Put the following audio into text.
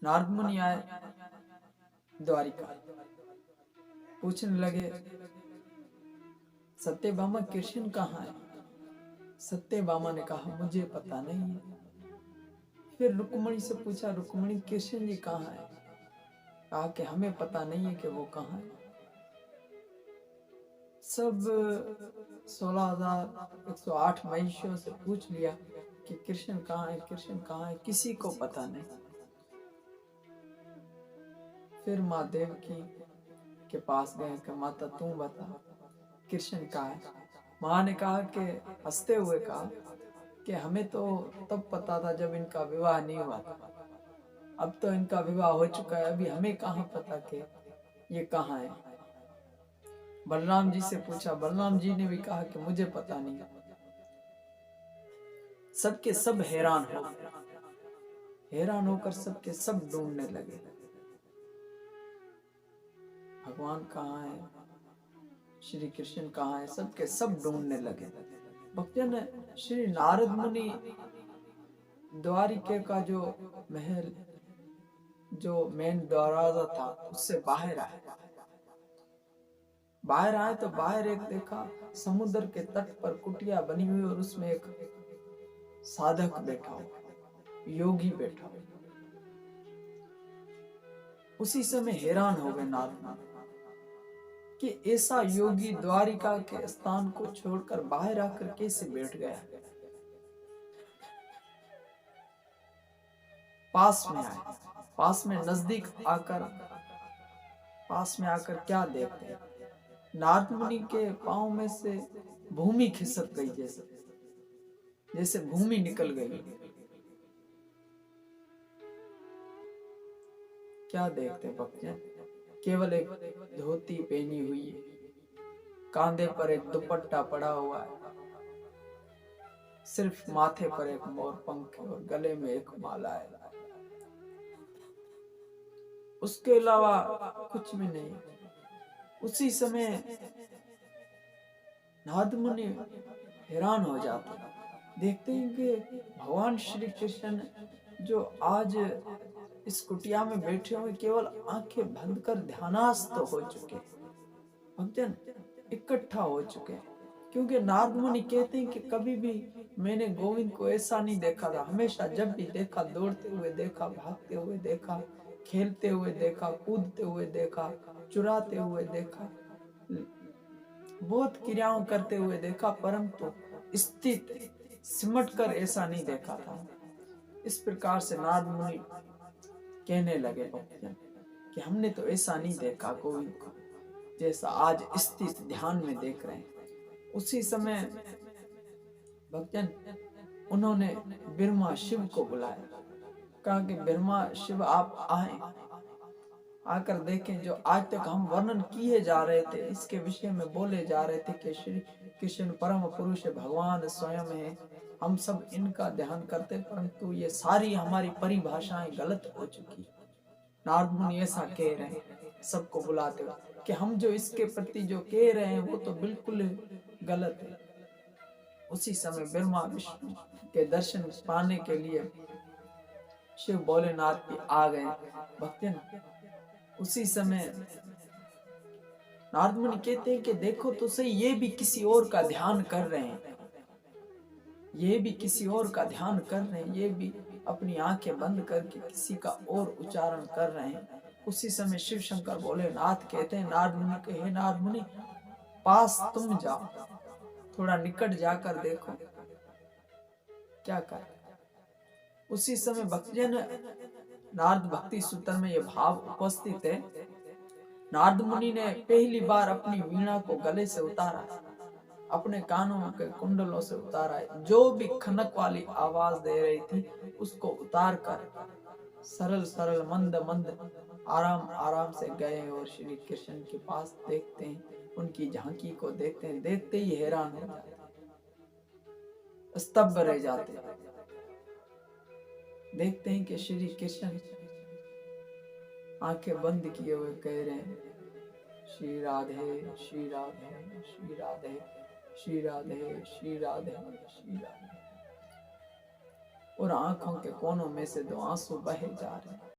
नारद मुनि आए द्वारिका, पूछने लगे सत्यभामा कृष्ण कहाँ है। सत्यभामा ने कहा मुझे पता नहीं है। फिर रुक्मणी से पूछा रुक्मणी कृष्ण जी कहाँ है। कहा कि हमें पता नहीं है कि वो कहाँ है। सब 16,108 महिषियों से पूछ लिया कि कृष्ण कहाँ है, कृष्ण कहाँ है, किसी को पता नहीं। फिर माँ देवकी के पास गए कि माता तू बता कृष्ण कहाँ है। माँ ने कहा कि हंसते हुए कहा कि हमें तो तब पता था जब इनका विवाह नहीं हुआ था, अब तो इनका विवाह हो चुका है, अभी हमें कहाँ पता कि ये कहाँ है। बलराम जी से पूछा, बलराम जी ने भी कहा कि मुझे पता नहीं। सबके सब हैरान हो गए, हैरान होकर सबके सब ढूंढने लगे भगवान कहाँ है, श्री कृष्ण कहाँ है, सबके सब ढूंढने लगे। भक्तजन, श्री नारद मुनि द्वारिके का जो महल, जो मेन दरवाजा था, उससे बाहर आए। बाहर आए तो बाहर एक देखा समुद्र के तट पर कुटिया बनी हुई और उसमें एक साधक बैठा हुआ, योगी बैठा हुआ। उसी समय हैरान हो गए नारद कि ऐसा योगी द्वारिका के स्थान को छोड़कर बाहर आकर कैसे बैठ गया। पास में आए, पास में नजदीक आकर, पास में आकर क्या देखते हैं, नारद मुनि के पांव में से भूमि खिसक गई, जैसे जैसे भूमि निकल गई। क्या देखते भक्तजन, केवल एक धोती पहनी हुई है, कांधे पर एक दुपट्टा पड़ा हुआ है, सिर्फ माथे पर एक मोर पंख और गले में एक माला है, उसके अलावा कुछ भी नहीं। उसी समय नारद मुनि हैरान हो जाते, देखते हैं कि भगवान श्री कृष्ण जो आज इस कुटिया में बैठे हुए केवल आंखें बंद कर ध्यानास्त हो चुके, भक्तजन इकट्ठा हो चुके। क्योंकि नारद मुनि कहते हैं कि कभी भी मैंने गोविंद को ऐसा नहीं देखा था, हमेशा जब भी देखा दौड़ते हुए देखा, भागते हुए देखा, खेलते हुए देखा, कूदते हुए देखा, चुराते हुए देखा, बहुत क्रियाओं करते हुए देखा, परंतु स्थित सिमट कर ऐसा नहीं देखा था। इस प्रकार से नारद मुनि कहने लगे भक्तजन कि हमने तो ऐसा नहीं देखा गोविंद को जैसा आज स्थित ध्यान में देख रहे हैं। उसी समय भक्तजन उन्होंने ब्रह्मा शिव को बुलाया, कहा कि ब्रह्मा शिव आप आए, आकर देखें जो आज तक हम वर्णन किए जा रहे थे, इसके विषय में बोले जा रहे थे कि श्री कृष्ण परम पुरुष भगवान स्वयं है, हम सब इनका ध्यान करते, परंतु ये सारी हमारी परिभाषाएं गलत हो चुकी। नारद मुनि ऐसा कह रहे हैं सबको बुलाते हुए कि हम जो इसके प्रति जो कह रहे हैं वो तो बिल्कुल गलत है। उसी समय ब्रह्मा विष्णु के दर्शन पाने के लिए शिव भोलेनाथ भी आ गए भक्तजन। उसी समय नारद मुनि कहते हैं कि देखो तो सही, ये भी किसी और का ध्यान कर रहे हैं, ये भी किसी और का ध्यान कर रहे हैं, ये भी अपनी आंखें बंद करके किसी का और उच्चारण कर रहे हैं। उसी समय शिव शंकर भोलेनाथ कहते हैं नारद मुनि के, हे नारद मुनि पास तुम जाओ, थोड़ा निकट जाकर देखो क्या कर। उसी समय भक्तजन नारद भक्ति सूत्र में यह भाव उपस्थित है, नारद मुनि ने पहली बार अपनी वीणा को गले से उतारा, अपने कानों के कुंडलों से उतारा, जो भी खनक वाली आवाज दे रही थी उसको उतार कर सरल सरल मंद मंद आराम आराम से गए और श्री कृष्ण के पास देखते हैं, उनकी झांकी को देखते हैं, देखते ही हैरान हो जाते, स्तब्ध रह जाते। देखते हैं कि श्री कृष्ण आंखें बंद किए हुए कह रहे हैं श्री राधे श्री राधे श्री राधे श्री राधे श्री राधे श्री राधे, और आंखों के कोनों में से 2 आंसू बहे जा रहे हैं।